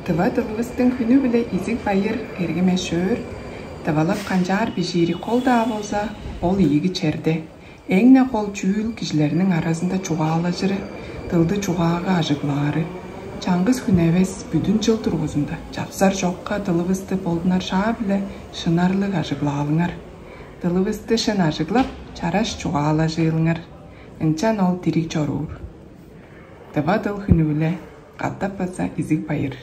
Тыва тылыбыстың күні біле изік байыр ергеме шөр, тывалап қанжар бежири қолда болса, ол игі черде. Эңне қол чүйіл кішілерінің арасында чуғалы жыры, тылды чуғаға ажыглары. Чаңғыз күневес бүдін жыл тұрғызында, жапсар жоққа тылыбысты болдынар шаға біле шынарлық ажыглалыңар. Тылыбысты шын ажыглап, чараш чуғала жиылыңар. Үнчан ол тирик чоруыр. Тыва тыл күні біле, қаттап баса изік байыр.